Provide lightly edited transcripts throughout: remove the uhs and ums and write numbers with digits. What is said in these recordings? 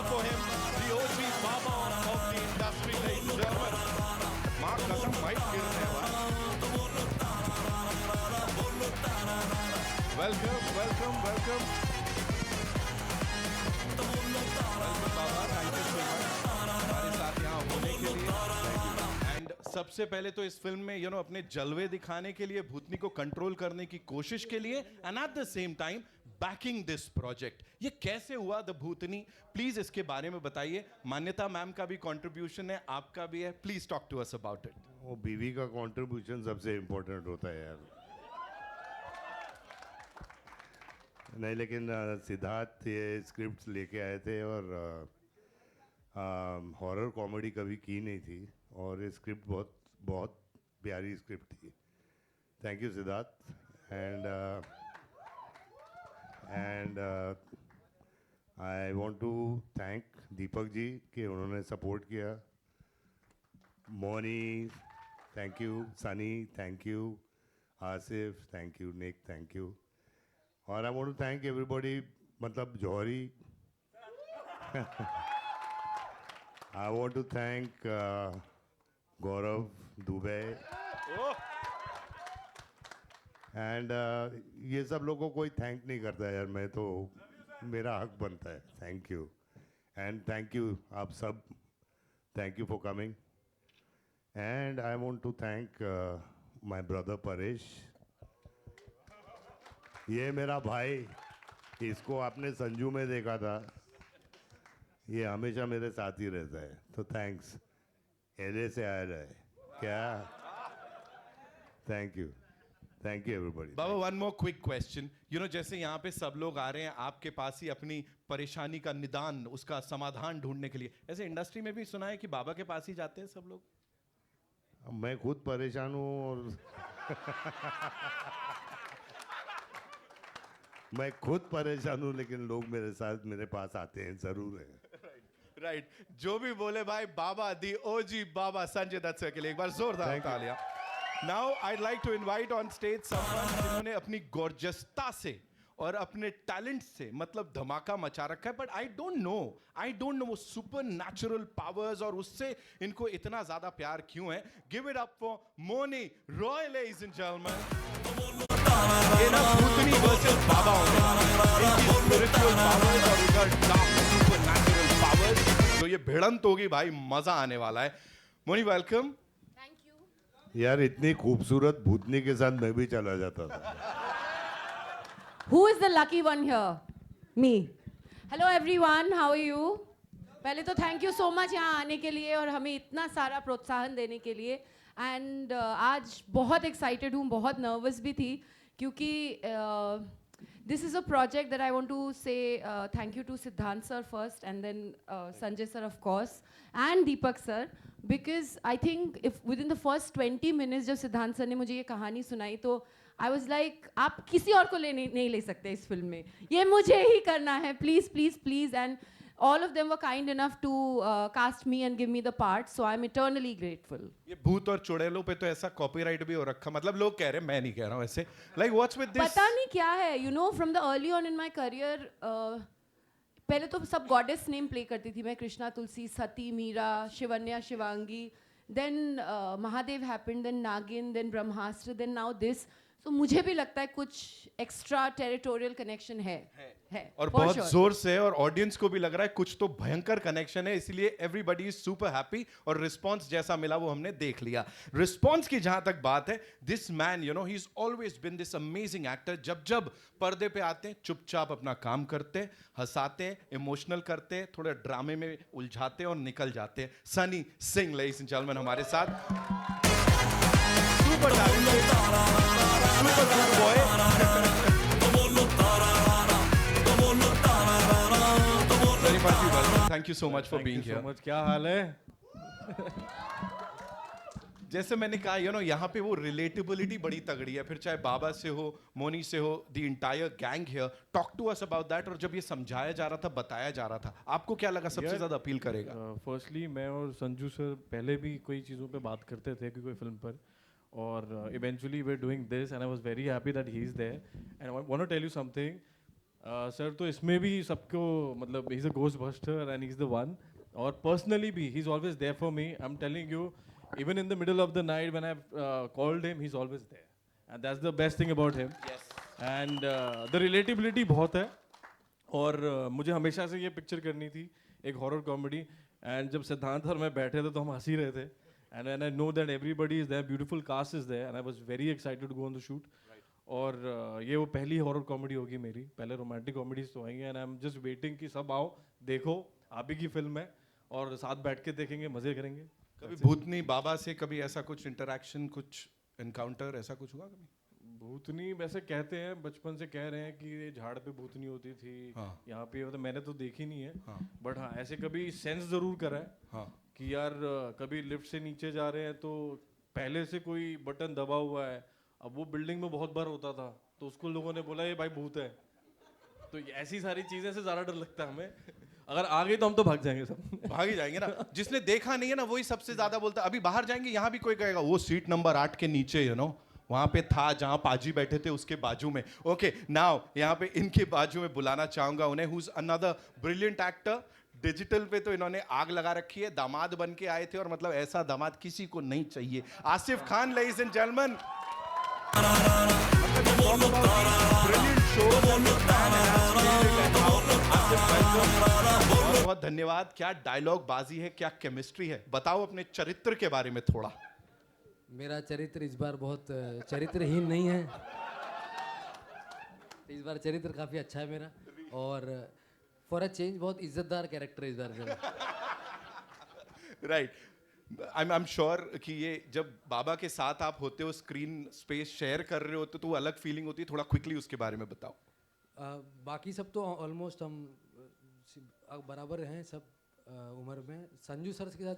for him, the OG Baba of the industry, ladies and gentlemen. माँ कसम mic गिरने वाला. Welcome, welcome, welcome. Welcome Baba, thank you so much हमारे साथ यहाँ होने के लिए. एंड सबसे पहले तो इस फिल्म में अपने जलवे दिखाने के लिए, भूतनी को कंट्रोल करने की कोशिश के लिए, and at the same time banking this project. ये कैसे हुआ द भूतनी? प्लीज इसके बारे में बताइए. मान्यता मैम का भी कंट्रीब्यूशन है, आपका भी है. Please talk to us about it. वो बीवी का कंट्रीब्यूशन सबसे इम्पोर्टेंट होता है यार. नहीं, लेकिन सिद्धार्थ ये स्क्रिप्ट लेके आए थे और हॉरर कॉमेडी कभी की नहीं थी और ये स्क्रिप्ट बहुत बहुत प्यारी स्क्रिप्ट थी. Thank you Siddharth. And I want to thank Deepak ji कि उन्होंने सपोर्ट किया. Moni thank you, Sunny thank you, Asif thank you, Nick thank you. और I want to thank everybody, मतलब Johri. I want to thank Gaurav Dubey. And ये सब लोगों को कोई थैंक नहीं करता यार, मैं तो मेरा हक बनता है. Thank you and thank you आप सब. Thank you for coming. And I want to thank my brother Paresh. ये मेरा भाई, इसको आपने संजू में देखा था, ये हमेशा मेरे साथ ही रहता है. तो थैंक्स. एले से आया रहे क्या. Thank you everybody. Baba, one more quick question. जैसे यहाँ पे सब लोग आ रहे हैं आपके पास ही अपनी परेशानी का निदान, उसका समाधान ढूंढने के लिए, ऐसे इंडस्ट्री में भी सुना है कि बाबा के पास ही जाते हैं सब लोग. मैं खुद परेशान हूँ और मैं खुद परेशान हूँ, लेकिन लोग मेरे पास आते हैं जरूर है. राइट. जो भी बोले भाई, Baba the OG Baba Sanjay Dutt sir के लिए एक बार जोरदार तालियां. Now I'd like to invite on stage someone जिन्होंने अपनी गॉर्जियसता से और अपने टैलेंट से मतलब धमाका मचा रखा है. बट आई डोंट नो वो सुपर नेचुरल पावर्स और उससे इनको इतना ज्यादा प्यार क्यों है. Give it up for Mouni Roy, ladies and gentleman. ये ना भूतनी वर्सेस बाबा होंगे. इनकी स्पिरिचुअल पावर्स और इधर डार्क सुपर नेचुरल पावर्स, तो ये भिड़ंत होगी भाई, मजा आने वाला है. मोनी वेलकम. यार इतनी खूबसूरत भूतनी के साथ मैं भी चला जाता था. Who is the lucky one here? Me. Hello everyone, how are you? पहले तो थैंक यू सो मच यहाँ आने के लिए और हमें इतना सारा प्रोत्साहन देने के लिए. एंड आज बहुत एक्साइटेड हूँ, बहुत नर्वस भी थी क्योंकि this is a project that I want to say thank you to Siddhant sir first and then Sanjay sir of course and Deepak sir, because I think if within the first 20 minutes जब सिद्धांत sir ने मुझे ये कहानी सुनाई तो I was like, आप किसी और को नहीं ले सकते इस फिल्म में, ये मुझे ही करना है, please please please. And all of them were kind enough to cast me and give me the part, so I'm eternally grateful. ये भूत और चुड़ैलों पे तो ऐसा कॉपीराइट भी हो रखा, मतलब लोग कह रहे हैं, मैं नहीं कह रहा हूँ ऐसे. Like what's with this? पता नहीं क्या है, from the early on in my career, पहले तो सब गॉडेस नेम प्ले करती थी मैं. कृष्णा, तुलसी, सती, Meera, Shivanya, Shivangi. Then Mahadev happened, then नागिन, then Brahmastra, then now this. तो मुझे भी लगता है कुछ एक्स्ट्रा टेरिटोरियल कनेक्शन है. और बहुत जोर से, और ऑडियंस को भी लग रहा है कुछ तो भयंकर कनेक्शन है, इसलिए एवरीबॉडी इज सुपर हैप्पी. और रिस्पांस जैसा मिला वो हमने देख लिया. रिस्पांस की जहां तक बात है, this man he is always been this amazing actor. जब जब पर्दे पे आते हैं चुपचाप अपना काम करते, हंसाते, इमोशनल करते, थोड़े ड्रामे में उलझाते और निकल जाते. Sunny Singh, ladies and gentleman, हमारे साथ. Super talented, super good boy. Thank you so much for being here. क्या हाल है? जैसे मैंने कहा यहाँ पे वो रिलेटेबिलिटी बड़ी तगड़ी है, फिर चाहे बाबा से हो, मोनी से हो, the entire gang here. Talk to us about that. और जब ये समझाया जा रहा था, बताया जा रहा था, आपको क्या लगा सबसे ज्यादा अपील करेगा? फर्स्टली मैं और संजू सर पहले भी कोई चीज़ों पे बात करते थे कि कोई फिल्म पर, और eventually we are doing this and I was very happy that he is there. And I want to tell you something. Sir तो इसमें भी सबको मतलब he is a ghost buster and he is the one, और personally भी he is always there for me. I am telling you, even in the middle of the night when I called him, he is always there, and that's the best thing about him. And the relatability बहुत है. और मुझे हमेशा से ये picture करनी थी, एक हॉरर कॉमेडी. एंड जब सिद्धांत और मैं बैठे थे तो हम हंस ही रहे थे. And I know that everybody is there, beautiful cast is there, and I was very excited to go on the shoot. और ये वो पहली हॉरर कॉमेडी होगी मेरी. पहले रोमांटिक कॉमेडीज तो आएंगे, and I am just waiting कि सब आओ, देखो, आप ही की फिल्म है, और साथ बैठ के देखेंगे, मजे करेंगे. कभी भूतनी बाबा से कभी ऐसा कुछ इंटरेक्शन, कुछ एनकाउंटर ऐसा कुछ हुआ कभी? भूतनी वैसे कहते हैं, बचपन से कह रहे हैं कि ये झाड़ पे भूतनी होती थी. हाँ. यहाँ पे मतलब मैंने तो देखी नहीं है. हाँ. बट हाँ, ऐसे कभी सेंस जरूर करा है. हाँ. कि यार कभी लिफ्ट से नीचे जा रहे हैं तो पहले से कोई बटन दबा हुआ है. अब वो बिल्डिंग में बहुत बार होता था, तो उसको लोगों ने बोला ये भाई भूत है. तो ऐसी सारी चीजें से ज्यादा डर लगता है हमें. अगर आ गई तो हम तो भाग जाएंगे सब. भाग ही जाएंगे ना. जिसने देखा नहीं है ना वही सबसे ज्यादा बोलता है. अभी बाहर जाएंगे, यहाँ भी कोई कहेगा वो सीट नंबर 8 के नीचे, यू नो वहां पे था जहां पाजी बैठे थे उसके बाजू में. ओके, नाउ यहाँ पे इनके बाजू में बुलाना चाहूंगा उन्हें, who is another brilliant actor. Digital पे तो इन्होंने आग लगा रखी है. दामाद बन के आए थे, और मतलब ऐसा दामाद किसी को नहीं चाहिए. Asif Khan, ladies and gentleman. बहुत धन्यवाद. क्या डायलॉग बाजी है, क्या केमिस्ट्री है. बताओ अपने चरित्र के बारे में थोड़ा. मेरा चरित्र इस बार बहुत चरित्रहीन नहीं है. इस बार चरित्र काफ़ी अच्छा है मेरा, और फॉर अ चेंज बहुत इज्जतदार कैरेक्टर है इस बार मेरा. राइट. आई एम श्योर कि ये जब बाबा के साथ आप होते हो, स्क्रीन स्पेस शेयर कर रहे होते तो अलग फीलिंग होती है. थोड़ा क्विकली उसके बारे में बताओ. बाकी सब तो ऑलमोस्ट हम बराबर हैं सब उम्र में. संजू सर के साथ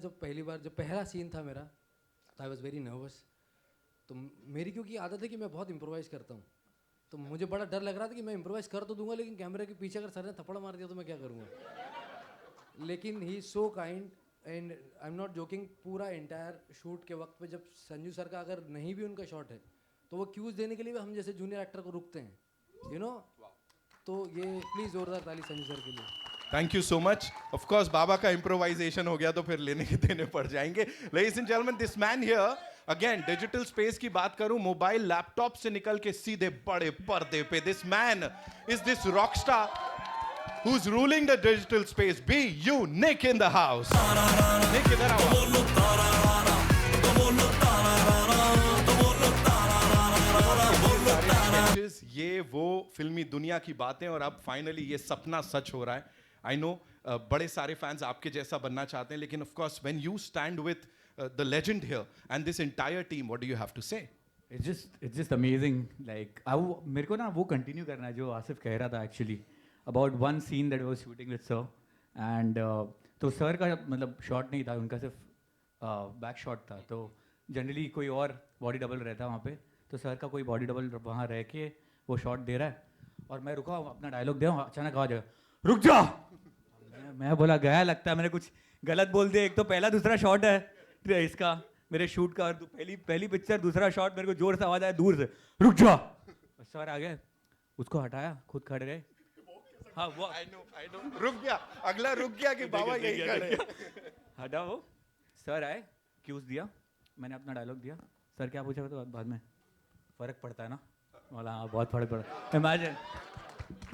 जब पहला सीन था मेरा, तो आई वॉज वेरी नर्वस. तो मेरी क्योंकि आदत है कि मैं बहुत इम्प्रोवाइज करता हूँ, तो मुझे बड़ा डर लग रहा था कि मैं इम्प्रोवाइज कर तो दूंगा, लेकिन कैमरे के पीछे अगर सर ने थप्पड़ मार दिया तो मैं क्या करूँगा. लेकिन he so kind, and I am not joking. पूरा एंटायर शूट के वक्त पे जब संजू सर का अगर नहीं भी उनका शॉट है, तो वो क्यूज देने के लिए भी हम जैसे जूनियर एक्टर को रुकते हैं, यू नो. तो ये प्लीज़ जोरदार ताली संजू सर के लिए. Thank you so much. Of course Baba का इम्प्रोवाइजेशन हो गया तो फिर लेने के देने पड़ जाएंगे. Ladies and gentleman, this man here again, digital space की बात करूं, मोबाइल लैपटॉप से निकल के सीधे बड़े पर्दे पे. This man is this Rockstar who's ruling the digital space. Be you, Nick in the house. Nick, इधर आओ. ये वो फिल्मी दुनिया की बातें, और अब फाइनली ये सपना सच हो रहा है. आई नो बड़े सारे फैंस आपके जैसा बनना चाहते हैं, लेकिन of course when you stand with the legend here and this entire team, what do you have to say? It's just amazing. Like मेरे को ना वो कंटिन्यू करना है जो आसिफ कह रहा था actually about one seen that was shooting with sir. And तो सर का मतलब शॉट नहीं था, उनका सिर्फ बैक शॉट था. तो जनरली कोई और बॉडी डबल रहता वहाँ पे, तो सर का कोई बॉडी डबल वहाँ रह के वो शॉट दे रहा है, और मैं रुका अपना डायलॉग दे रहा हूँ. अचानक आवाज आया, रुक जा. मैं बोला गया लगता है मैंने कुछ गलत बोल दिया. एक तो पहला दूसरा शॉट है इसका मेरे शूट का, और पहली पिक्चर दूसरा शॉट, मेरे को जोर से आवाज आया दूर से, रुक जा. सर आ गए, उसको हटाया, खुद खड़े रहे. हाँ वो I know. रुक गया, अगला रुक गया कि बाबा यही खड़े. हटा वो. सर आए, क्यूज दिया, मैंने अपना डायलॉग दिया. सर क्या पूछा तो बाद में फर्क पड़ता है ना. बोला हाँ बहुत फर्क पड़ा. इमेजिन.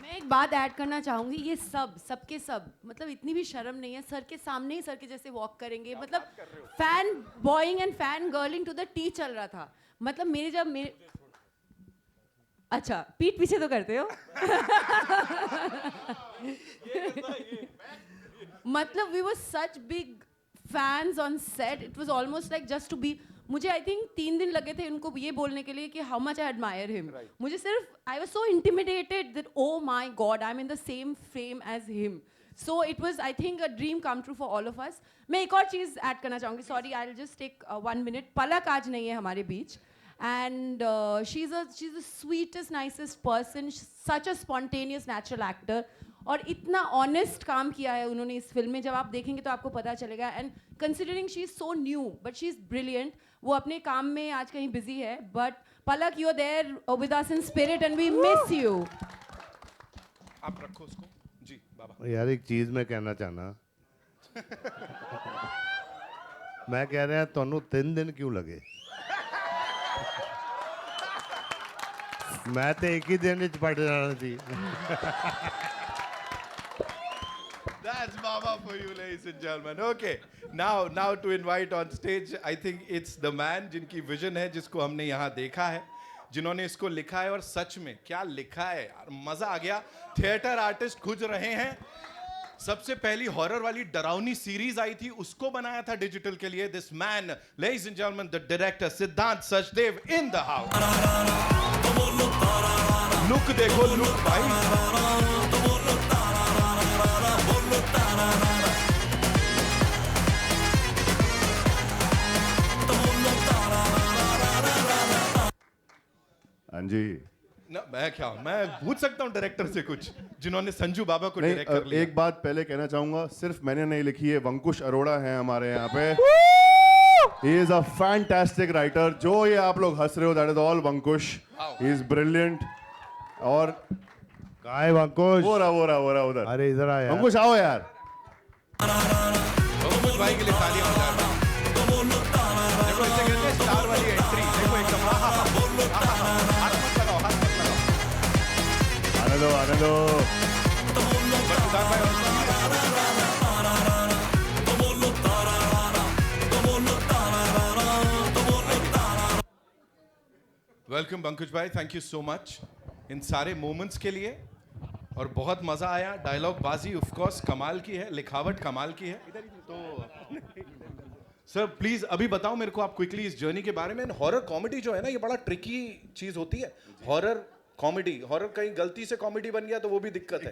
मैं एक बात ऐड करना चाहूंगी. ये सबके सब मतलब इतनी भी शर्म नहीं है, सर के सामने ही सर के जैसे वॉक करेंगे. मतलब fan boying and fan girling to the T चल रहा था. मतलब मेरे अच्छा पीठ पीछे तो करते हो. मतलब we were such big fans on set. It was almost like just to be. मुझे आई थिंक 3 दिन लगे थे उनको ये बोलने के लिए कि how much I admire him. मुझे सिर्फ I was so intimidated that oh my God I am in the same frame as him. So it was I think a dream come true for all of us. मैं एक और चीज़ add करना चाहूँगी. Sorry, I will just take 1 minute. Palak आज नहीं है हमारे बीच. And she's the sweetest, nicest person, such a spontaneous, natural actor. और इतना ऑनेस्ट काम किया है उन्होंने इस फिल्म में. जब आप देखेंगे तो आपको पता चलेगा. And considering she is so new but she is brilliant. वो अपने काम में आज कहीं बिजी है, but Palak you are there with us in spirit and we miss you. आप रखो उसको जी बाबा। यार एक चीज मैं कहना चाहना मैं कह रहा ਤੁਹਾਨੂੰ 3 ਦਿਨ ਕਿਉਂ ਲੱਗੇ ਮੈਂ ਤੇ ਇੱਕ ਹੀ ਦਿਨ ਵਿੱਚ ਪੜ ਜਾਣਾ ਸੀ That's Baba for you, ladies and gentlemen. Okay, now to invite on stage, I think it's the man जिनकी विजन है, जिसको हमने यहाँ देखा है, जिन्होंने इसको लिखा है और सच में क्या लिखा है यार, मजा आ गया। थिएटर आर्टिस्ट खुज रहे हैं। सबसे पहली हॉरर वाली डरावनी सीरीज आई थी, उसको बनाया था डिजिटल के लिए। This man, ladies and gentleman, the director Siddhant Sachdev in the house. Look देखो, लुक भाई। हाँ जी ना मैं क्या, मैं पूछ सकता हूँ डायरेक्टर से कुछ, जिन्होंने संजू बाबा को नहीं डायरेक्ट कर लिया। एक बात पहले कहना चाहूंगा, सिर्फ मैंने नहीं लिखी है, वंकुश अरोड़ा हैं हमारे यहाँ पे। He is a fantastic writer. जो ये आप लोग हंस रहे हो, that is all Vankush. He is brilliant. और काय वंकुश वो रहा उधर। अरे इधर आ यार वंकुश आओ यार। वंकुश भाई के लिए तालियां बजा रहे हैं। देखो इसे कहते हैं स्टार वाली एंट्री। देखो एकदम हाथ मत लगाओ, हाथ मत लगाओ। आने दो। बट सिद्धार्थ भाई वेलकम पंकज भाई, thank you so much in सारे मोमेंट्स के लिए, और बहुत मजा आया। डायलॉग बाजी ऑफ कोर्स कमाल की है, लिखावट कमाल की है। तो सर प्लीज अभी बताओ मेरे को आप क्विकली इस जर्नी के बारे में। हॉरर कॉमेडी जो है ना, ये बड़ा ट्रिकी चीज होती है। हॉरर कॉमेडी, हॉरर कहीं गलती से कॉमेडी बन गया तो वो भी दिक्कत है,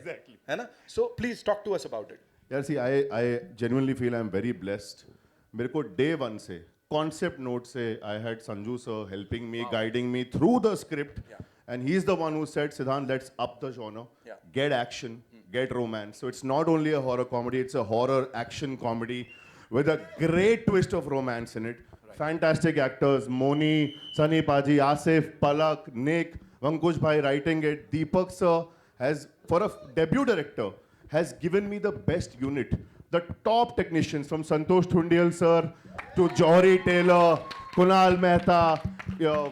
है ना? So please talk to us about it. यार see I genuinely feel I am very blessed. मेरे को डे वन से कॉन्सेप्ट नोट से I had Sanju sir helping me, guiding me through the script, and he is the one who said, Siddhant, let's up the genre, get action, get romance. So it's not only a horror comedy, it's a horror action comedy with a great twist of romance in it. Fantastic actors, Moni, Sunny Paji, Asif, Palak, Nick, Vankush bhai writing it. Deepak sir has, for a debut director, has given me the best unit. The top technicians from Santosh Thundial sir to Johri Taylor, Kunal Mehta,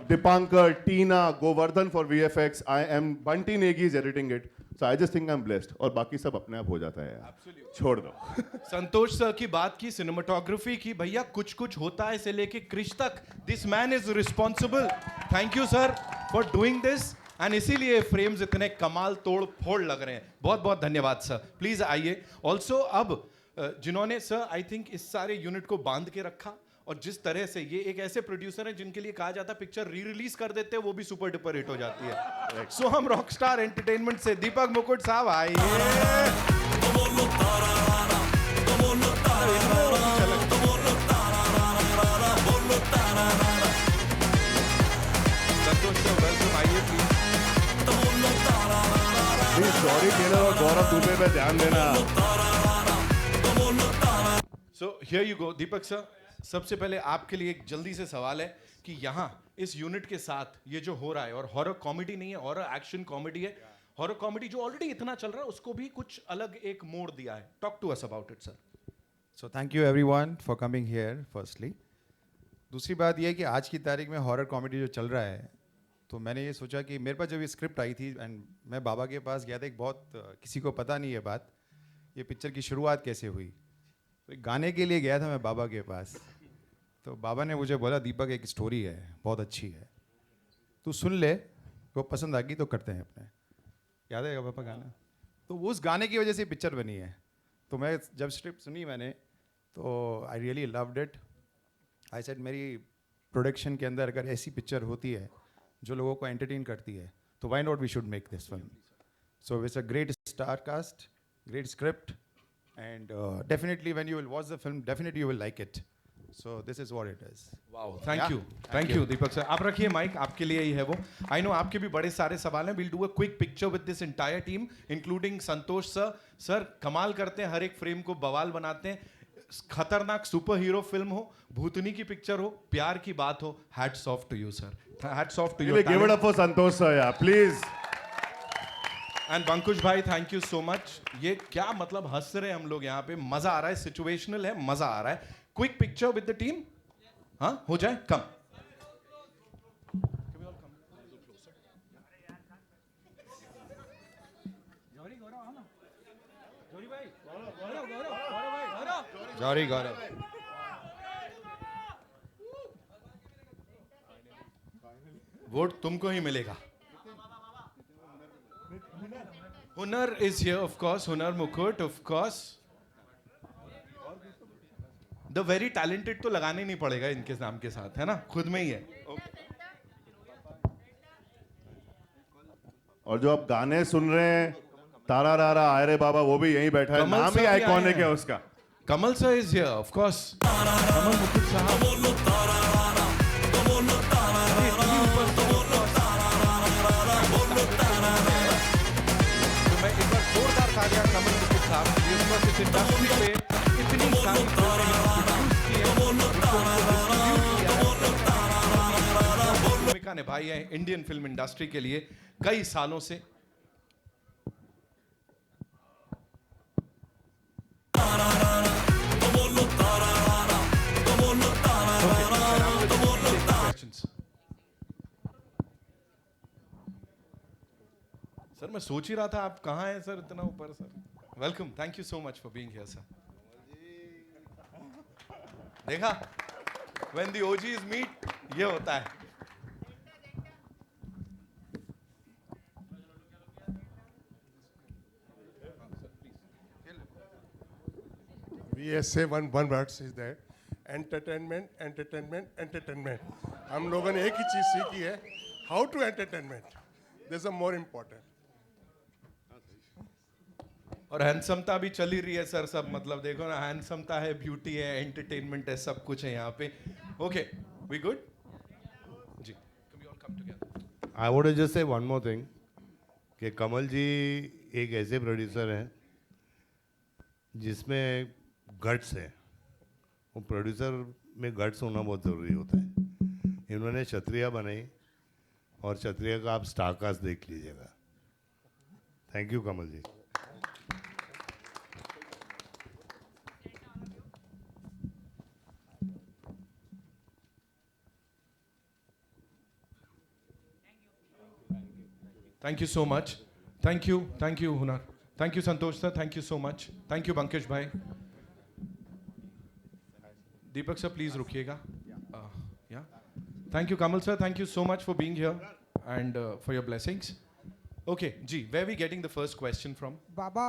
Dipankar, Tina, Govardhan for VFX. Bunty Negi is editing it. So I just think I'm blessed. और बाकी सब अपने आप हो जाता है यार। छोड़ दो। संतोष सर की बात की, सिनेमाटोग्राफी की, भैया कुछ कुछ होता है से लेके क्रिश तक, this man is responsible. Thank you sir for doing this, and इसीलिए फ्रेम्स इतने कमाल तोड़ फोड़ लग रहे हैं। बहुत बहुत धन्यवाद सर। प्लीज आइए। ऑल्सो अब जिन्होंने सर आई थिंक इस सारे यूनिट को बांध के रखा, और जिस तरह से ये एक ऐसे प्रोड्यूसर हैं जिनके लिए कहा जाता है पिक्चर री रिलीज कर देते हैं वो भी सुपर डुपर हिट हो जाती है। सो हम रॉकस्टार एंटरटेनमेंट से दीपक मुकुट साहब आइए। संतोष सर वेलकम, आइए प्लीज जॉरी टेलर और गौरव दुबे पे ध्यान देना। So here you go. Deepak sir, सबसे पहले आपके लिए एक जल्दी से सवाल है कि यहाँ इस यूनिट के साथ ये जो हो रहा है, और हॉरर कॉमेडी नहीं है, हॉरर एक्शन कॉमेडी है। हॉरर कॉमेडी जो ऑलरेडी इतना चल रहा है उसको भी कुछ अलग एक मोड़ दिया है। Talk to us about it sir. So thank you everyone for coming here firstly. दूसरी बात यह है कि आज की तारीख में हॉरर कॉमेडी जो चल रहा है, तो मैंने ये सोचा कि मेरे पास जब ये स्क्रिप्ट आई थी एंड मैं बाबा के पास गया था, एक बहुत किसी को पता नहीं है बात, ये पिक्चर की शुरुआत कैसे हुई। तो एक गाने के लिए गया था मैं बाबा के पास, तो बाबा ने मुझे बोला दीपक एक स्टोरी है बहुत अच्छी है, तू सुन ले, वो पसंद आ गई तो करते हैं अपने। याद है पापा गाना? तो उस गाने की वजह से पिक्चर बनी है। तो मैं जब स्क्रिप्ट सुनी मैंने, तो I really loved it. I said मेरी प्रोडक्शन के अंदर अगर ऐसी पिक्चर होती है जो लोगों को एंटरटेन करती है, तो why not we should make this film. So it's a great star cast, great script, and definitely when you will watch the film definitely you will like it. So this is what it is. Wow, thank you Deepak sir. आप रखिए mic, आपके लिए ही है वो। I know आपके भी बड़े सारे सवाल हैं। We'll do a quick picture with this entire team, including Santosh sir. Sir कमाल करते हैं, हर एक फ्रेम को बवाल बनाते हैं। खतरनाक सुपर हीरो फिल्म हो, भूतनी की पिक्चर हो, प्यार की बात हो, hats off to you sir, hats off to you. Give it up for Santosh sir, yeah, please. And Pankush भाई थैंक यू सो मच. ये क्या मतलब हंस रहे हैं हम लोग यहाँ पे, मजा आ रहा है, सिचुएशनल है, मजा आ रहा है. Quick picture with the team. हाँ हो जाए. कम. जॉरी गौरव. वोट तुमको ही मिलेगा. हुनर इज हियर ऑफ कोर्स. हुनर मुकुट of course. The very talented तो लगाने नहीं पड़ेगा इनके नाम के साथ, है ना, खुद में ही है. और जो आप गाने सुन रहे हैं, तारा रारा आय रे बाबा, वो भी यहीं बैठा है. कमल नाम सर ही भी आए आइकॉनिक हैं. है उसका. Kamal sir is here of course. Kamal Mukut साहब. अरे इतनी ऊपर से of course. तो मैं एक बार जोरदार तालियां कमल मुकुट साहब के लिए. of course इस इंडस्ट्री पे इतनी सारी फिल्में प्रोड्यूस की है, भूमिका निभाई है इंडियन फिल्म इंडस्ट्री के लिए कई सालों से. सर मैं सोच ही रहा था आप कहाँ हैं सर, इतना ऊपर. Sir welcome. Thank you so much for being here sir. देखा, व्हेन द ओजीज मीट ये होता है. VSA one words is that entertainment, entertainment, entertainment. हम लोगों ने एक ही चीज सीखी है, how to entertainment. This is more important. और हैंडसमता भी चल ही रही है सर. सब मतलब देखो ना, हैंडसमता है, ब्यूटी है, एंटरटेनमेंट है, सब कुछ है यहाँ पे. Okay we good ji. Can we all come together? I would just say one more thing कि कमल जी एक ऐसे प्रोड्यूसर हैं जिसमें गट्स है. वो प्रोड्यूसर में गट्स होना बहुत ज़रूरी होता है. इन्होंने क्षत्रिया बनाई और क्षत्रिया का आप स्टारकास्ट देख लीजिएगा. Thank you Kamal ji. Thank you so much. Thank you Hunar. Thank you Santosh sir. Thank you so much. Thank you Bankesh bhai. Deepak sir please रुकिएगा. Yeah. Thank you Kamal sir. Thank you so much for being here and for your blessings. Okay, जी, where we getting the first question from? Baba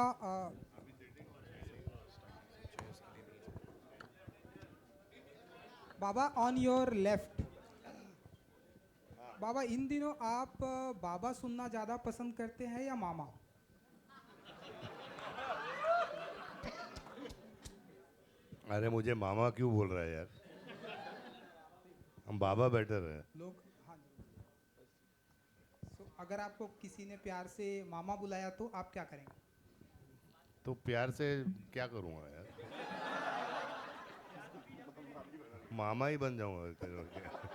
Baba on your left. Baba इन दिनों आप बाबा सुनना ज़्यादा पसंद करते हैं या मामा? अरे मुझे मामा क्यों बोल रहा है यार, हम बाबा बेटर है. लोग हाँ. So, अगर आपको किसी ने प्यार से मामा बुलाया तो आप क्या करेंगे? तो प्यार से क्या करूँगा यार, मामा ही बन जाऊँगा.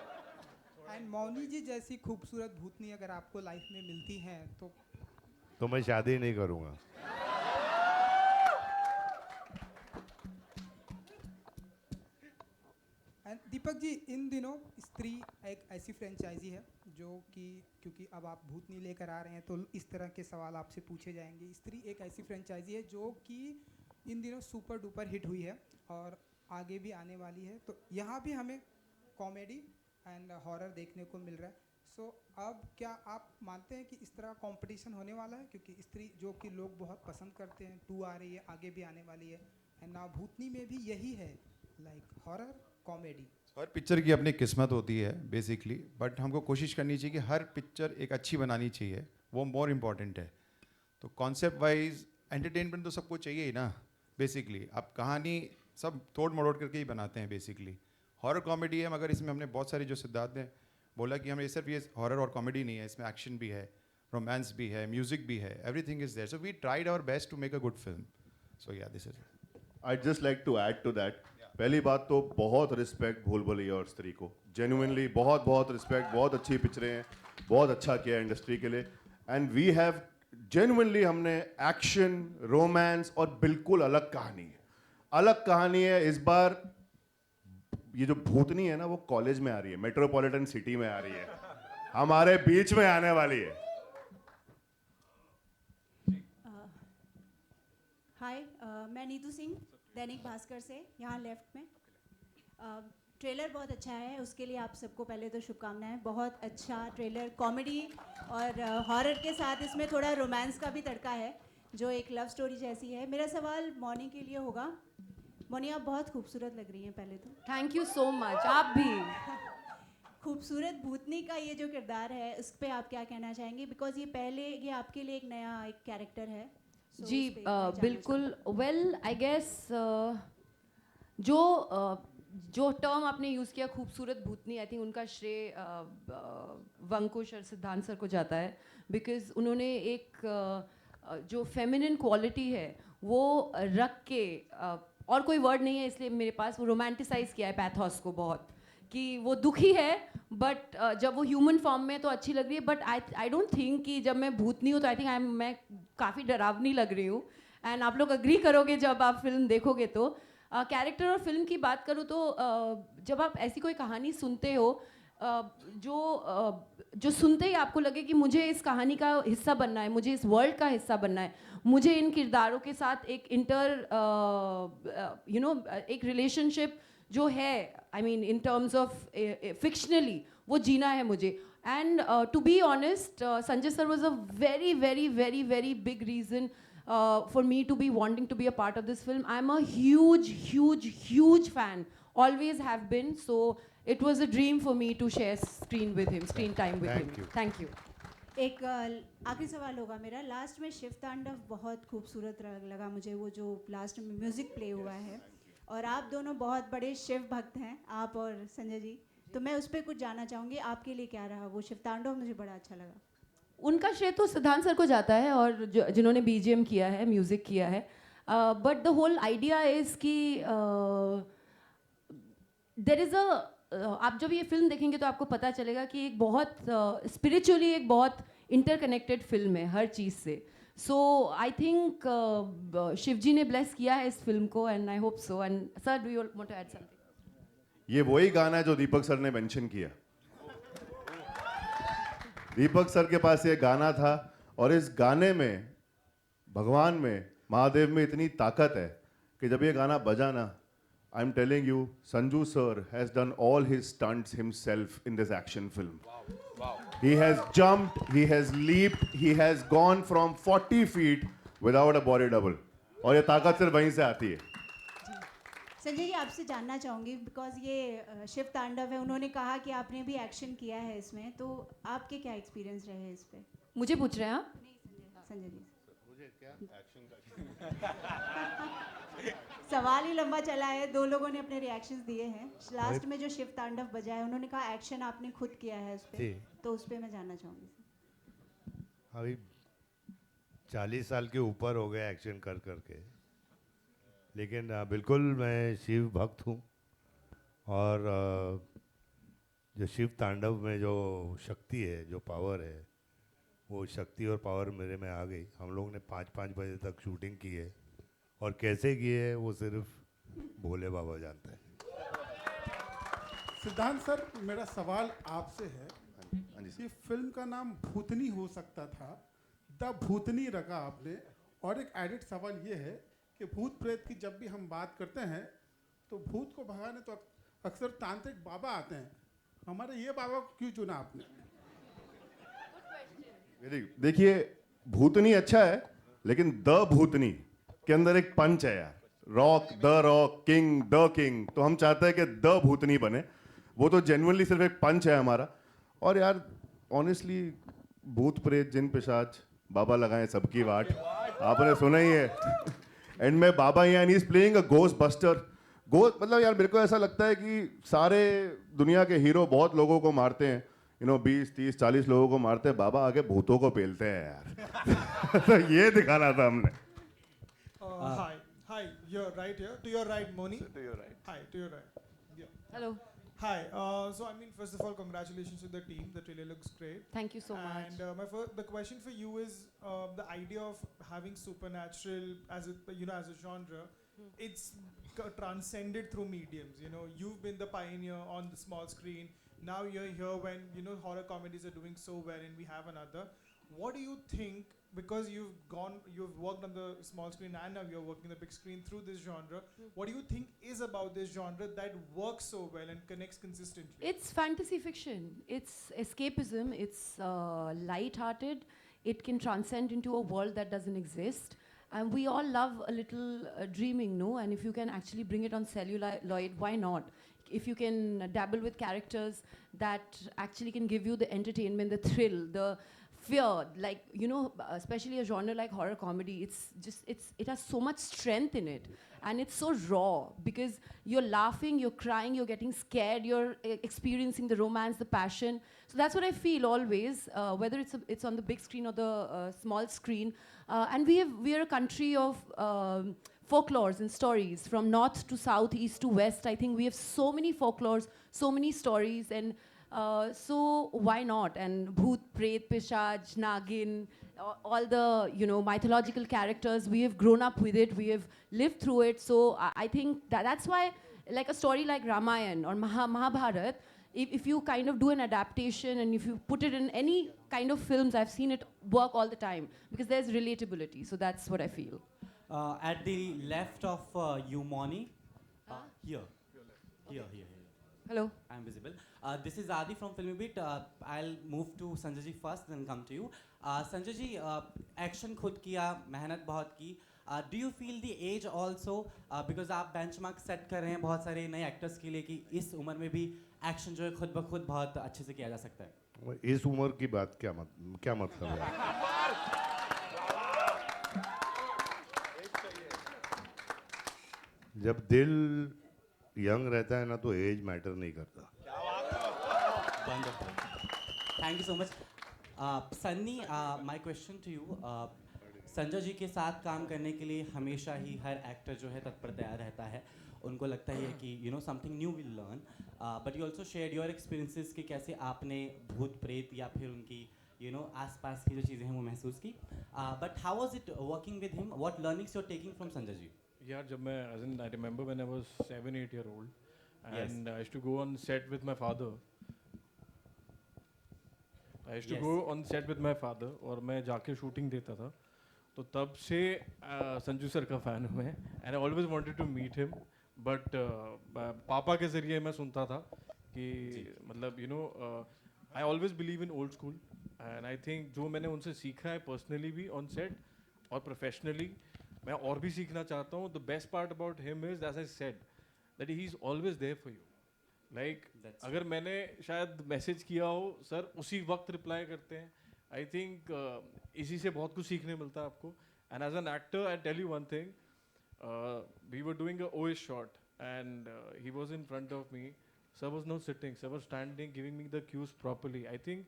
एंड मौनी जी जैसी खूबसूरत भूतनी अगर आपको लाइफ में मिलती हैं तो मैं शादी नहीं करूँगा. एंड दीपक जी इन दिनों स्त्री एक ऐसी फ्रेंचाइजी है जो कि क्योंकि अब आप भूतनी लेकर आ रहे हैं तो इस तरह के सवाल आपसे पूछे जाएंगे. स्त्री एक ऐसी फ्रेंचाइजी है जो कि इन दिनों सुपर डुपर हिट हुई है और आगे भी आने वाली है. तो यहाँ भी हमें कॉमेडी एंड हॉरर देखने को मिल रहा है. सो अब क्या आप मानते हैं कि इस तरह कंपटीशन होने वाला है, क्योंकि स्त्री जो कि लोग बहुत पसंद करते हैं, 2 आ रही है, आगे भी आने वाली है, एंड ना भूतनी में भी यही है, लाइक हॉरर कॉमेडी. हर पिक्चर की अपनी किस्मत होती है बेसिकली, बट हमको कोशिश करनी चाहिए कि हर पिक्चर एक अच्छी बनानी चाहिए, वो मोर इम्पॉर्टेंट है. तो कॉन्सेप्ट वाइज एंटरटेनमेंट तो सबको चाहिए ही ना बेसिकली. आप कहानी सब तोड़ मरोड़ करके ही बनाते हैं बेसिकली. हॉरर कॉमेडी है, मगर इसमें हमने बहुत सारी, जो सिद्धार्थ ने बोला कि हमें सिर्फ ये हॉरर और कॉमेडी नहीं है, इसमें एक्शन भी है, रोमांस भी है, म्यूजिक भी है, everything is there. So we tried our best to make a good film. So yeah this is. I'd just like to add to that. पहली बात तो बहुत रिस्पेक्ट भूल भुलैया और स्त्री को, जेन्युइनली बहुत बहुत रिस्पेक्ट. बहुत अच्छी पिक्चरें हैं, बहुत अच्छा किया इंडस्ट्री के लिए. एंड वी हैव जेन्युइनली हमने एक्शन, रोमांस और बिल्कुल अलग कहानी है इस बार। ये जो भूतनी है ना, वो कॉलेज में आ रही है, मेट्रोपॉलिटन सिटी में आ रही है, हमारे बीच में आने वाली है। हाय, मैं नीतू सिंह, दैनिक भास्कर से, यहाँ लेफ्ट में। ट्रेलर बहुत अच्छा है, उसके लिए आप सबको पहले तो शुभकामनाएं। बहुत अच्छा ट्रेलर, कॉमेडी और हॉरर के साथ इसमें थोड़ा रोमांस का भी तड़का है, जो एक लव स्टोरी जैसी है। मेरा सवाल मौनी के लिए होगा। मौनी, आप बहुत खूबसूरत लग रही हैं पहले तो। थैंक यू सो मच, आप भी। खूबसूरत भूतनी का ये जो किरदार है, उस पर आप क्या कहना चाहेंगे? बिकॉज ये आपके लिए एक नया एक कैरेक्टर है। जी बिल्कुल। वेल आई गेस जो टर्म आपने यूज़ किया, खूबसूरत भूतनी, आई थिंक उनका श्रेय वंकुश और सिद्धांत सर को जाता है, बिकॉज उन्होंने एक जो फेमिनिन क्वालिटी है वो रख के, और कोई वर्ड नहीं है इसलिए मेरे पास, वो रोमांटिसाइज किया है पैथोस को बहुत, कि वो दुखी है बट जब वो ह्यूमन फॉर्म में तो अच्छी लग रही है। बट आई डोंट थिंक कि जब मैं भूतनी हूँ तो आई थिंक मैं काफ़ी डरावनी लग रही हूँ। एंड आप लोग अग्री करोगे जब आप फिल्म देखोगे तो। कैरेक्टर और फिल्म की बात करूँ तो जब आप ऐसी कोई कहानी सुनते हो जो सुनते ही आपको लगे कि मुझे इस कहानी का हिस्सा बनना है, मुझे इस वर्ल्ड का हिस्सा बनना है, मुझे इन किरदारों के साथ एक एक रिलेशनशिप जो है, I mean in terms of fictionally, वो जीना है मुझे। And to be honest, Sanjay sir was a very very very very big reason for me to be wanting to be a part of this film. I'm a huge fan, always have been, so it was a dream for me to share screen time with him. Thank you. एक आखिरी सवाल होगा मेरा। Last में शिव तांडव बहुत खूबसूरत लगा मुझे, वो जो लास्ट में म्यूज़िक प्ले हुआ है, और आप दोनों बहुत बड़े शिव भक्त हैं, आप और संजय जी, तो मैं उस पर कुछ जानना चाहूँगी, आपके लिए क्या रहा वो शिव तांडव? मुझे बड़ा अच्छा लगा। उनका श्रेय तो सिद्धांत सर को जाता है, और जिन्होंने बीजीएम किया है, म्यूज़िक किया है। But the whole idea is कि देर इज़ आप जब ये फिल्म देखेंगे तो आपको पता चलेगा कि एक बहुत स्पिरिचुअली एक बहुत इंटरकनेक्टेड फिल्म है हर चीज़ से। सो आई थिंक शिव जी ने ब्लेस किया है इस फिल्म को, and I hope so. And sir, do you want to add something? ये वही गाना है जो दीपक सर ने मेंशन किया। दीपक सर के पास ये गाना था, और इस गाने में भगवान में, महादेव में इतनी ताकत है कि जब ये गाना बजा ना, आई am telling you, Sanju sir has done all his stunts himself in this action film. He has jumped, he has leaped, he has gone from 40 feet without a body double, और ये ताकत सिर्फ वहीं से आती है। संजय जी, आपसे जानना चाहूँगी, बिकॉज ये शिव तांडव है, उन्होंने कहा कि आपने भी एक्शन किया है इसमें, तो आपके क्या एक्सपीरियंस रहे हैं इस पे? मुझे पूछ रहे हैं आप? संजय जी, मुझे क्या एक्शन का सवाल ही लंबा चला है, दो लोगों ने अपने रिएक्शंस दिए हैं। लास्ट में जो शिव तांडव बजा है, उन्होंने कहा एक्शन आपने खुद किया है उस पे, तो उस पे मैं जानना चाहूँगी। अभी 40 साल के ऊपर हो गए एक्शन कर करके, लेकिन बिल्कुल मैं शिव भक्त हूँ, और जो शिव तांडव में जो शक्ति है, जो पावर है, वो शक्ति और पावर मेरे में आ गई। हम लोग ने 5-5 बजे तक शूटिंग की है, और कैसे की है वो सिर्फ भोले बाबा जानते हैं। सिद्धांत सर, मेरा सवाल आपसे है, ये फिल्म का नाम भूतनी हो सकता था, द भूतनी रखा आपने, और एक एडिट सवाल ये है कि भूत प्रेत की जब भी हम बात करते हैं तो भूत को भगाने तो अक्सर तांत्रिक बाबा आते हैं, हमारे ये बाबा को क्यों चुना आपने? देखिए, भूतनी अच्छा है, लेकिन द भूतनी के अंदर एक पंच है यार, rock, the rock, king, the king, तो हम चाहते हैं कि द भूतनी बने। वो तो जेन्युइनली सिर्फ एक पंच है हमारा। और यार ऑनेस्टली, भूत प्रेत जिन पिशाच बाबा लगाए सबकी वाट, आपने सुना ही है। एंड में बाबा ही and he is playing a ghostbuster. मतलब यार मेरे को ऐसा लगता है कि सारे दुनिया के हीरो बहुत लोगों को मारते हैं, 20, 30, 40 लोगों को मारते हैं, बाबा आगे भूतों को पेलते हैं यार। तो ये दिखाना था हमने। Hi, you're right here. To your right, Moni. To your right. Hi, to your right. Yeah. Hello. Hi. So I mean, first of all, congratulations to the team. The trailer looks great. Thank you so much. And the question for you is the idea of having supernatural as as a genre. It's transcended through mediums. You know, you've been the pioneer on the small screen. Now you're here when horror comedies are doing so well, and we have another. What do you think? Because you've worked on the small screen and now you're working the big screen through this genre. What do you think is about this genre that works so well and connects consistently? It's fantasy fiction. It's escapism. It's light-hearted. It can transcend into a world that doesn't exist. And we all love a little dreaming, no? And if you can actually bring it on celluloid, why not? If you can dabble with characters that actually can give you the entertainment, the thrill, the fear, like, especially a genre like horror comedy, it has so much strength in it, and it's so raw because you're laughing, you're crying, you're getting scared, you're experiencing the romance, the passion. So that's what I feel always, whether it's on the big screen or the small screen. And we are a country of folklores and stories from north to south, east to west. I think we have so many folklores, so many stories, and so why not? And Bhoot, Pret, Pishaj, Nagin, all the mythological characters, we have grown up with it, we have lived through it. So I think that's why, like a story like Ramayana or Mahabharata, if you kind of do an adaptation and if you put it in any kind of films, I've seen it work all the time because there's relatability. So that's what I feel. At the left of you, Moni. Here. Hello. I'm visible. This is Adi from Filmy Beat. I'll move to Sanjay ji first, then come to you. Sanjay ji, action khud kiya, mehnat bahut ki. Do you feel the age also? Because आप benchmark set कर रहे हैं बहुत सारे नए actors के लिए कि इस उम्र में भी action जो है खुद ब खुद बहुत अच्छे से किया जा सकता है. इस उम्र की बात क्या मतलब है? जब दिल यंग रहता है ना तो एज मैटर नहीं करता. Thank you so much. Sunny, my question to you. Sanjay ji के साथ काम करने के लिए हमेशा ही हर एक्टर जो है तत्पर तैयार रहता है. उनको लगता है कि something new will learn. But you also share your experiences कि कैसे आपने भूत प्रेत या फिर उनकी आसपास की जो चीज़ें हैं वो महसूस की. But how was it working with him? What learnings you are taking from Sanjay ji? यार जब मैं I remember when I was 7-8 year old and I used to go on set with my father. I used to go on set with my father और मैं जाके shooting देता था. तो तब से संजू सर का फ़ैन हूँ मैं and I always wanted to meet him. But पापा के ज़रिए मैं सुनता था कि मतलब I always believe in old school and I think जो मैंने उनसे सीखा है personally भी on set और professionally मैं और भी सीखना चाहता हूँ. The best part about him is, as I said, that he is always there for you. Like अगर मैंने शायद मैसेज किया हो सर उसी वक्त रिप्लाई करते हैं. I think इसी से बहुत कुछ सीखने मिलता है आपको. And as an actor, I tell you one thing. We were doing a OS shot and he was in front of me. Sir was not sitting. Sir was standing, giving me the cues properly. I think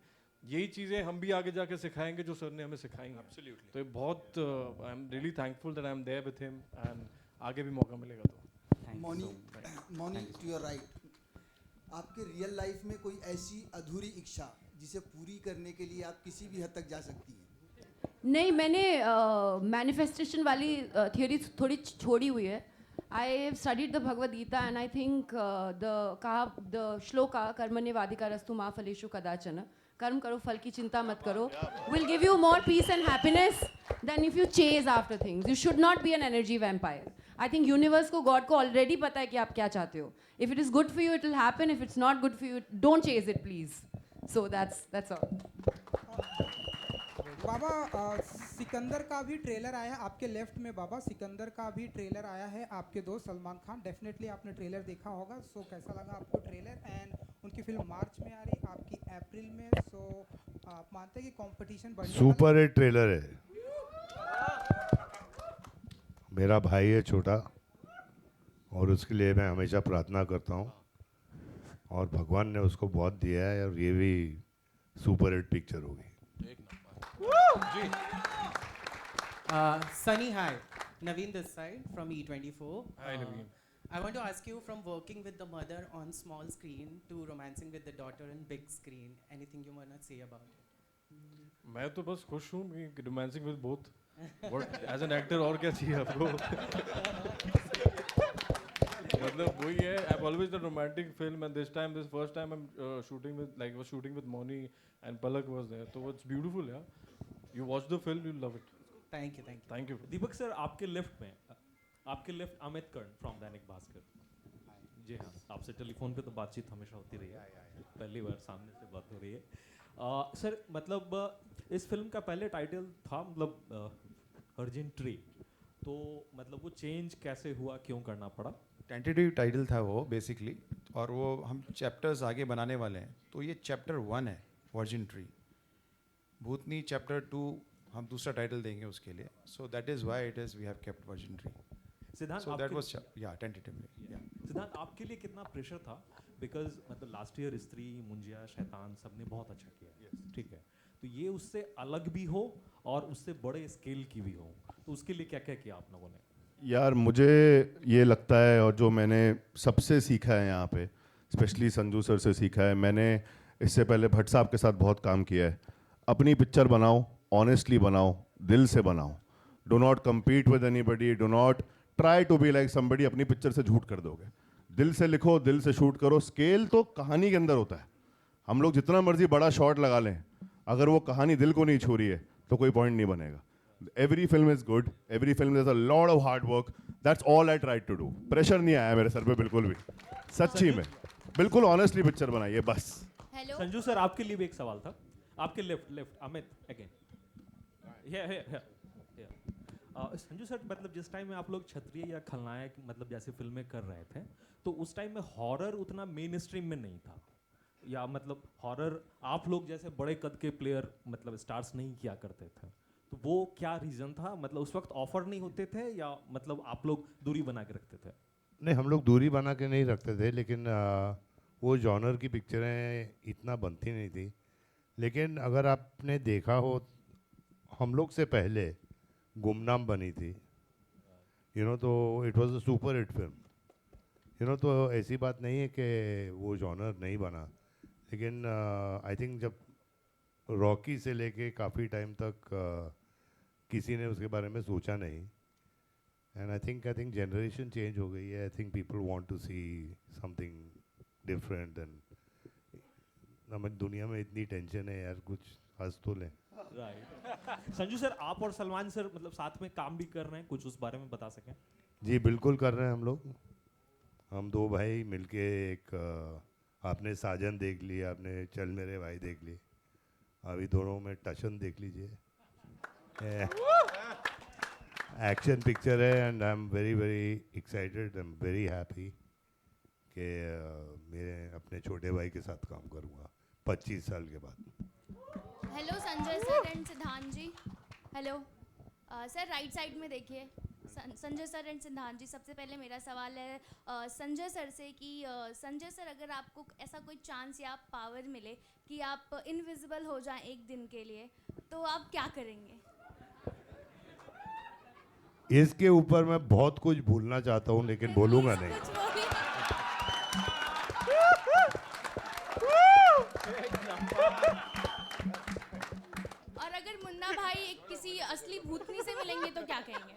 यही चीज़ें हम भी आगे जाके सिखाएंगे जो sir ने हमें सिखाई हैं. Absolutely. तो ये बहुत I am really thankful that I am there with him and आगे भी मौका मिलेगा तो. मौनी टू योर राइट, आपके रियल लाइफ में कोई ऐसी अधूरी इच्छा जिसे पूरी करने के लिए आप किसी भी हद तक जा सकती हैं? नहीं, मैंने मैनिफेस्टेशन वाली थियोरी थोड़ी छोड़ी हुई है. I have studied the Bhagavad Gita and I think the shloka कर्मण्येवाधिकारस्तु मा फलेषु कदाचन, कर्म करो फल की चिंता मत करो, will give you more peace and happiness than if you chase after things. You should not be an energy vampire. I think universe को, God को already पता है कि आप क्या चाहते हो. If it is good for you, it will happen. If it's not good for you, don't chase it, please. So that's all. बाबा सिकंदर का भी ट्रेलर आया है आपके लेफ्ट में. बाबा सिकंदर का भी ट्रेलर आया है. आपके दोस्त सलमान खान, डेफिनेटली आपने ट्रेलर देखा होगा. सो कैसा लगा आपको ट्रेलर? एंड उनकी फिल्म मार्च में आ रही, आपकी अप्रैल में. सो आप मानते हैं कि कंपटीशन बढ़ने वाला? सुपर हिट ट्रेलर है. मेरा भाई है छोटा और उसके लिए मैं हमेशा प्रार्थना करता हूँ और भगवान ने उसको बहुत दिया है और ये भी सुपर हिट पिक्चर होगी. Sunny, hi. Naveen this side from E24. Hi, Naveen. I want to ask you, from working with the mother on small screen to romancing with the daughter on big screen, anything you want to say about it? मैं तो बस खुश हूँ कि romancing with both. What as an actor और क्या चाहिए आपको? मतलब वही है. I've always done romantic film, and this first time I'm shooting with Moni and Palak was there. So it's beautiful, yeah. You watch the film, you'll love it. Thank you, thank you. Thank you. Deepak sir, आपके left Amit Karna from Dainik Bhaskar. जी हाँ, आपसे telephone पे तो बातचीत हमेशा होती रही है. पहली बार सामने से बात हो रही है. सर मतलब इस फिल्म का पहले टाइटल था मतलब अर्जेंट ट्री, तो मतलब वो चेंज कैसे हुआ, क्यों करना पड़ा? टेंटेटिव टाइटल था वो बेसिकली, और वो हम चैप्टर्स आगे बनाने वाले हैं. तो ये चैप्टर 1 है, वर्जिन ट्री. भूतनी चैप्टर 2 हम दूसरा टाइटल देंगे उसके लिए. So that is why it is we have kept virgin tree. Siddhant, so that was yeah tentatively. Siddhant, आपके लिए कितना प्रेशर था? बिकॉज मतलब लास्ट ईयर स्त्री, मुंजिया, शैतान सबने बहुत अच्छा किया. ठीक है, तो ये उससे अलग भी हो और उससे बड़े स्केल की भी हो, तो उसके लिए क्या क्या किया आप लोगों ने? यार मुझे ये लगता है, और जो मैंने सबसे सीखा है यहाँ पे, स्पेशली संजू सर से सीखा है. मैंने इससे पहले भट्ट साहब के साथ बहुत काम किया है. अपनी पिक्चर बनाओ, ऑनेस्टली बनाओ, दिल से बनाओ. Do not compete with anybody, do not try to be like somebody. अपनी पिक्चर से झूठ कर दोगे. दिल से लिखो, दिल से शूट करो. स्केल तो कहानी के अंदर होता है. हम लोग जितना मर्जी बड़ा शॉट लगा लें, अगर वो कहानी दिल को नहीं छू रही है तो कोई पॉइंट नहीं बनेगा. Every film is good, every film is a lot of hard work. That's all I try to do. Pressure नहीं आया मेरे सर पे बिल्कुल भी, सच्ची में. बिल्कुल ऑनेस्टली पिक्चर बनाइए बस. संजू सर, आपके लिए भी एक सवाल था. आपके left Amit again. Sanju sir, मतलब जिस टाइम में आप लोग क्षत्रिय या खलनायक मतलब जैसे फिल्में कर रहे थे, तो उस टाइम में हॉरर उतना मेन स्ट्रीम में नहीं था, या मतलब हॉरर आप लोग जैसे बड़े कद के प्लेयर मतलब स्टार्स नहीं किया करते थे, तो वो क्या रीज़न था? मतलब उस वक्त ऑफर नहीं होते थे, या मतलब आप लोग दूरी बना के रखते थे? नहीं, हम लोग दूरी बना के नहीं रखते थे, लेकिन वो जॉनर की पिक्चरें इतना बनती नहीं थी. लेकिन अगर आपने देखा हो, हम लोग से पहले गुमनाम बनी थी, तो it was a super hit film. तो ऐसी बात नहीं है कि वो जॉनर नहीं बना. लेकिन आई थिंक जब रॉकी से लेके काफ़ी टाइम तक किसी ने उसके बारे में सोचा नहीं. And I think generation change हो गई है. I think people want to see something different. And हमारी दुनिया में इतनी टेंशन है यार, कुछ हंस तो लें. राइट. संजू सर, आप और सलमान सर मतलब साथ में काम भी कर रहे हैं, कुछ उस बारे में बता सकें? जी बिल्कुल कर रहे हैं हम लोग. हम दो भाई मिलके एक आपने साजन देख ली, आपने चल मेरे भाई देख ली, अभी दोनों में टशन देख लीजिए. एक्शन पिक्चर है. And I am very very excited, I am very happy कि मेरे अपने छोटे भाई के साथ काम करूँगा 25 साल के बाद. हेलो संजय सर एंड सिद्धांत जी. हेलो सर, राइट साइड में देखिए. संजय सर एंड सिद्धांत जी, सबसे पहले मेरा सवाल है संजय सर से कि संजय सर, अगर आपको ऐसा कोई चांस या पावर मिले कि आप इनविजिबल हो जाएं एक दिन के लिए, तो आप क्या करेंगे? इसके ऊपर मैं बहुत कुछ भूलना चाहता हूँ, लेकिन बोलूँगा नहीं. और अगर मुन्ना भाई किसी असली भूतनी से मिलेंगे तो क्या कहेंगे?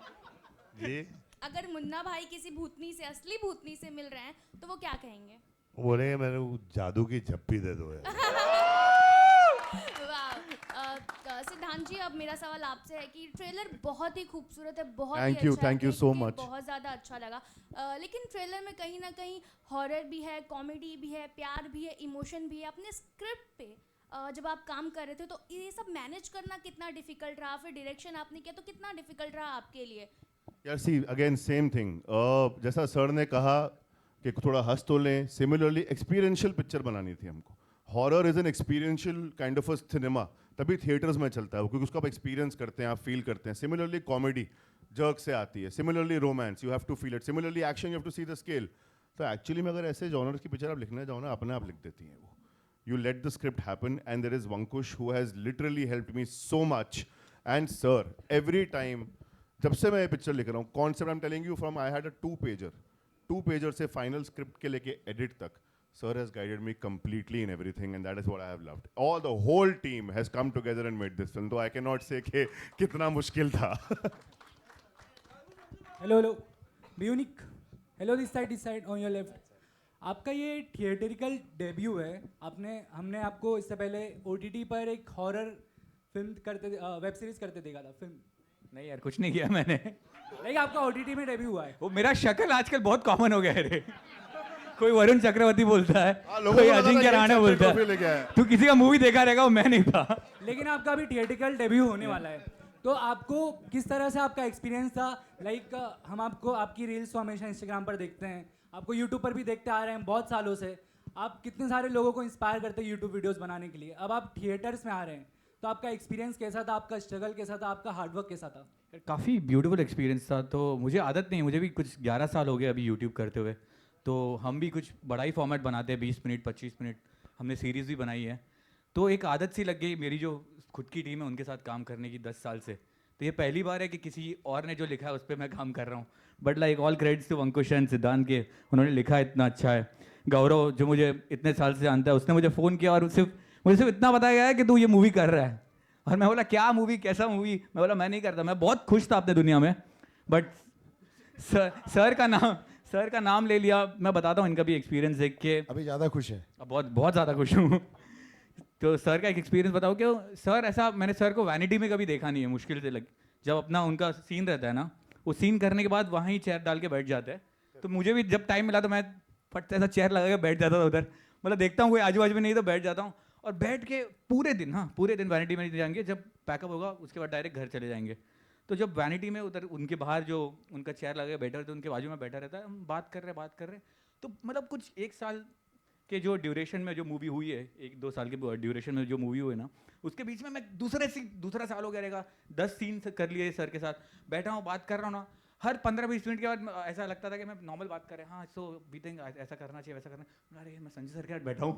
जी, अगर मुन्ना भाई किसी भूतनी से, असली भूतनी से मिल रहे हैं, तो वो क्या कहेंगे? बोलेंगे मेरे को जादू की झप्पी दे दो यार. सिद्धांत जी, अब मेरा सवाल आपसे है कि ट्रेलर बहुत ही खूबसूरत है, बहुत Thank ही you, अच्छा thank है, you so देख के much. बहुत ज़्यादा अच्छा लगा. लेकिन ट्रेलर में कहीं ना कहीं हॉरर भी है, कॉमेडी भी है, प्यार भी है, इमोशन भी है. अपने स्क्रिप्ट पे जब आप काम कर रहे थे, तो ये सब मैनेज करना कितना डिफिकल्ट रहा? फिर डायरेक्शन आपने किया तो कितना डिफिकल्ट रहा आपके लिए? यार सी अगेन सेम थिंग. जैसा सर ने कहा कि थोड़ा हंस तो लें, सिमिलरली एक्सपीरियंशियल पिक्चर बनानी थी हमको. Horror is an experiential kind of a cinema, तभी थिएटर्स में चलता है वो, क्योंकि उसको आप एक्सपीरियंस करते हैं, आप फील करते हैं. सिमिलरली कॉमेडी जर्क से आती है, similarly romance you have to feel it, similarly action you have to see the scale. तो एक्चुअली में अगर ऐसे जॉनर्स की पिक्चर आप लिखने जाओ ना, अपने आप लिख देती हैं वो. You let the script happen, and there is Vankush who has literally helped me so much. And sir, every time, जब से मैं ये पिक्चर लिख रहा हूँ, concept I'm telling you from, I had a 2-pager 2 pager से final script के लेके एडिट तक, sir has guided me completely in everything, and that is what I have loved. All the whole team has come together and made this film. So I cannot say कि कितना मुश्किल था. Hello बियूनिक, hello this side on your left. आपका ये theatrical debut है. हमने आपको इससे पहले OTT पर एक हॉरर फिल्म वेब सीरीज करते देखा था. फिल्म नहीं यार, कुछ नहीं किया मैंने. नहीं, आपका OTT में डेब्यू हुआ है. वो मेरा शक्ल आजकल बहुत कॉमन हो गया है रे. कोई वरुण चक्रवर्ती बोलता है, कोई अजिंक्य राणा बोलता है. तू किसी का मूवी देखा रहेगा, वो मैं नहीं था. लेकिन आपका अभी थिएटरिकल डेब्यू होने वाला है, तो आपको किस तरह से आपका एक्सपीरियंस था? लाइक हम आपको आपकी रील्स तो हमेशा इंस्टाग्राम पर देखते हैं, आपको यूट्यूब पर भी देखते आ रहे हैं बहुत सालों से. आप कितने सारे लोगों को इंस्पायर करते हैं यूट्यूब वीडियोस बनाने के लिए. अब आप थिएटर्स में आ रहे हैं, तो आपका एक्सपीरियंस कैसा था? आपका स्ट्रगल कैसा था? आपका हार्डवर्क कैसा था? काफ़ी ब्यूटीफुल एक्सपीरियंस था. तो मुझे आदत नहीं, मुझे भी कुछ 11 साल हो गए अभी यूट्यूब करते हुए. तो हम भी कुछ बड़ा ही फॉर्मेट बनाते हैं, 20 मिनट 25 मिनट. हमने सीरीज़ भी बनाई है. तो एक आदत सी लग गई मेरी, जो खुद की टीम है उनके साथ काम करने की 10 साल से. तो ये पहली बार है कि किसी और ने जो लिखा है उस पर मैं काम कर रहा हूँ. But like all credits to Ankush and Siddhant के, उन्होंने लिखा है इतना अच्छा है. गौरव जो मुझे इतने साल से जानता है, उसने मुझे फ़ोन किया और मुझे सिर्फ इतना बताया गया है कि तू ये मूवी कर रहा है. और मैं बोला क्या मूवी, कैसा मूवी? मैं बोला मैं नहीं करता. मैं बहुत खुश था अपने दुनिया में, बट सर का नाम ले लिया. मैं बताता हूँ इनका भी एक्सपीरियंस देख के. अभी ज़्यादा खुश है? बहुत बहुत ज़्यादा खुश हूँ. तो सर का एक एक्सपीरियंस बताओ. क्यों सर, ऐसा मैंने सर को वैनिटी में कभी देखा नहीं है. मुश्किल से जब अपना उनका सीन रहता है ना, वो सीन करने के बाद वहाँ ही चेयर डाल के बैठ जाते हैं. तो मुझे भी जब टाइम मिला तो मैं फट ऐसा चेयर लगा के बैठ जाता था उधर. मतलब देखता हूँ कोई आजू बाजू में नहीं तो बैठ जाता हूँ, और बैठ के पूरे दिन वैनिटी में नहीं जाएंगे. जब पैकअप होगा उसके बाद डायरेक्ट घर चले जाएंगे. तो जब वैनिटी में उधर उनके बाहर जो उनका चेयर लगा बैठा रहता है, उनके बाजू में बैठा रहता है, हम बात कर रहे तो मतलब कुछ 1 साल के जो ड्यूरेशन में जो मूवी हुई है, 1-2 साल के ड्यूरेशन में जो मूवी हुई ना, उसके बीच में मैं दूसरा साल हो गया रहेगा, 10 सीन कर लिए सर के साथ. बैठा हूँ, बात कर रहा हूँ ना, हर 15-20 मिनट के बाद ऐसा लगता था कि मैं नॉर्मल बात कर रहा हूँ. हाँ, सो बीतेंगे, ऐसा करना चाहिए, वैसा करना. अरे मैं संजय सर के साथ बैठा हूँ.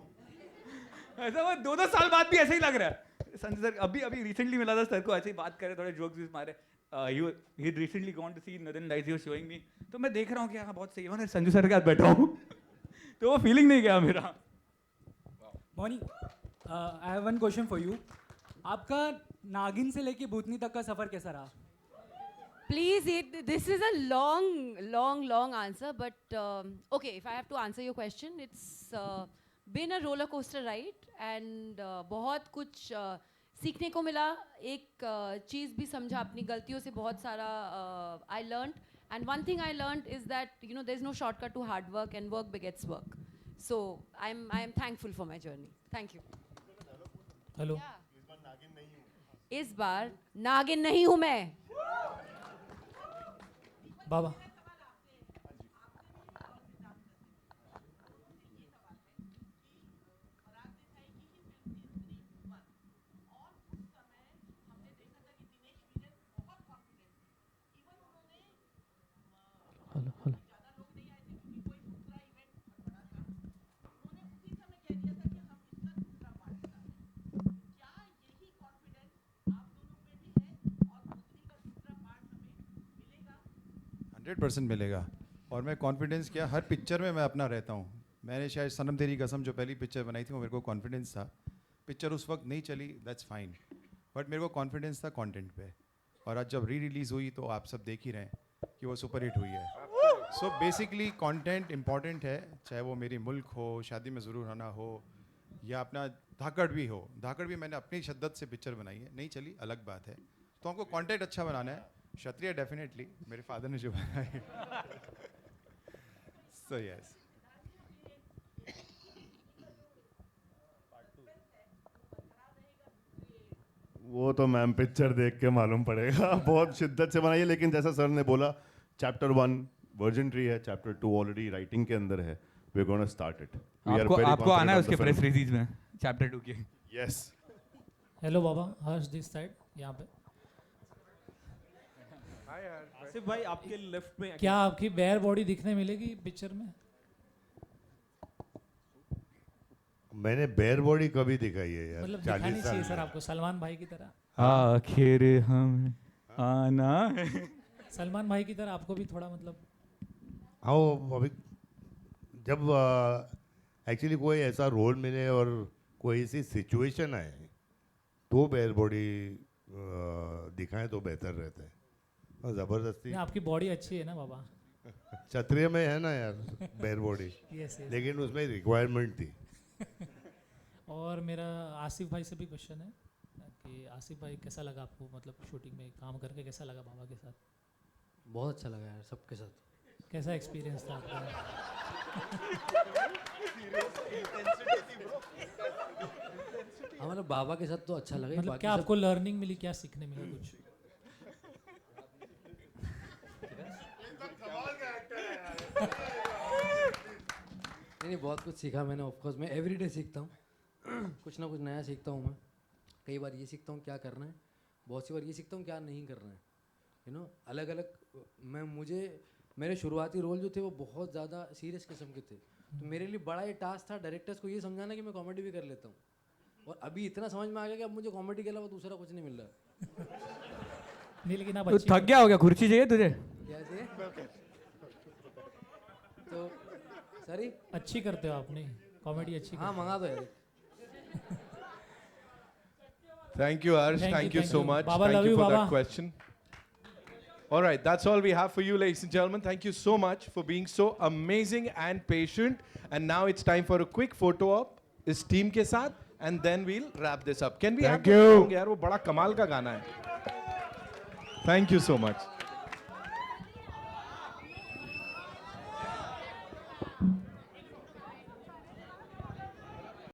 ऐसा वो 2-2 साल बाद भी ऐसे ही लग रहा है. संजय सर अभी रिसेंटली मिला था सर को, ऐसे ही बात करे, थोड़े जोक्स भी मारे. he recently gone to see Northern Lights, he was showing me. तो मैं देख रहा हूँ कि हाँ बहुत सही है. मैंने संजू सर के साथ बैठा हूँ. तो वो फीलिंग नहीं गया मेरा. Mouni, I have one question for you. आपका नागिन से लेके भूतनी तक का सफर कैसा रहा? Please, this is a long answer, but okay, if I have to answer your question, it's been a roller coaster ride, and बहुत कुछ सीखने को मिला. एक चीज़ भी समझा, अपनी गलतियों से बहुत सारा I learned, and one thing I learned is that there is no shortcut to hard work, and work begets work. So I am thankful for my journey. Thank you. Hello. इस बार नागिन नहीं हूँ मैं. बाबा, हंड्रेड 100% मिलेगा. और मैं confidence क्या, हर picture में मैं अपना रहता हूँ. मैंने शायद सनम तेरी कसम जो पहली पिक्चर बनाई थी, वो मेरे को कॉन्फिडेंस था. पिक्चर उस वक्त नहीं चली, दैट्स फाइन, बट मेरे को कॉन्फिडेंस था कंटेंट पे. और आज जब रिलीज़ हुई तो आप सब देख ही रहे हैं कि वो सुपर हिट हुई है. सो बेसिकली कंटेंट इंपॉर्टेंट है, चाहे वो मेरी मुल्क हो, शादी में ज़रूर आना हो, या अपना धाकड़ भी हो. धाकड़ भी मैंने अपनी शिद्दत से पिक्चर बनाई है, नहीं चली अलग बात है. तो हमको कंटेंट अच्छा बनाना है. क्षत्रिय डेफिनेटली मेरे फादर ने जो बनाई. So yes. वो तो मैम पिक्चर देख के मालूम पड़ेगा. बहुत शिद्दत से बनाई है, लेकिन जैसा सर ने बोला, चैप्टर 1 वर्जिन ट्री है, चैप्टर 2 ऑलरेडी राइटिंग के अंदर है. We are gonna start it. आपको आना है उसके प्रेस रिलीज में चैप्टर 2 के. Yes. Hello Baba, Harsh this side यहाँ पे. आसिफ भाई, आपके लेफ्ट में क्या आपकी बेयर बॉडी दिखने मिलेगी पिक्चर में? मैंने बेयर बॉडी कभी दिखाई है यार? मतलब दिखानी चाहिए सर आपको, सलमान भाई की तरह. आखिर हम आना है. सलमान भाई की तरह आपको भी थोड़ा मतलब. हाँ वो अभी जब एक्चुअली कोई ऐसा रोल मिले और कोई ऐसी सिचुएशन आए तो बेयर बॉडी दिखाएं तो बेहतर रहता है। और ज़बरदस्ती नहीं, आपकी बॉडी अच्छी है ना बाबा। क्षत्रिय में है ना यार बेयर बॉडी। Yes, yes. लेकिन उसमें रिक्वायरमेंट थी। और मेरा आसिफ भाई से भी क्वेश्चन है कि आसिफ भाई कैसा लगा आपको, मतलब शूटिंग में काम करके कैसा लगा बाबा के साथ? बहुत अच्छा लगा यार सबके साथ। कैसा एक्सपीरियंस था आपका? हाँ मतलब बाबा के साथ तो अच्छा लगा। मतलब बाकी क्या सब- आपको लर्निंग मिली, क्या सीखने मिला कुछ? नहीं बहुत कुछ सीखा मैंने। ऑफकोर्स मैं एवरीडे सीखता हूँ कुछ ना कुछ नया सीखता हूँ मैं। कई बार ये सीखता हूँ क्या करना है, बहुत सी बार ये सीखता हूँ क्या नहीं करना है। अलग अलग मुझे मेरे शुरुआती रोल जो थे वो बहुत ज़्यादा सीरियस किस्म के थे, तो मेरे लिए बड़ा ये टास्क था डायरेक्टर्स को ये समझाना कि मैं कॉमेडी भी कर लेता हूँ। और अभी इतना समझ में आ गया कि अब मुझे कॉमेडी के अलावा दूसरा कुछ नहीं मिल रहा है। नहीं लेकिन आप तो थक गया हो क्या? कुर्सी चाहिए तुझे? क्या चाहिए? तो सॉरी अच्छी करते हो आपने कॉमेडी, अच्छी हाँ मंगा दो यार। Thank you, Harsh. Thank you so much. Baba, Thank love you you, for Baba. that question. All right, that's all we have for you, ladies and gentlemen. Thank you so much for being so amazing and patient. And now it's time for a quick photo op इस team के साथ, and then we'll wrap this up. Can we have Thank the you. song यार, वो बड़ा कमाल का गाना है. Thank you so much.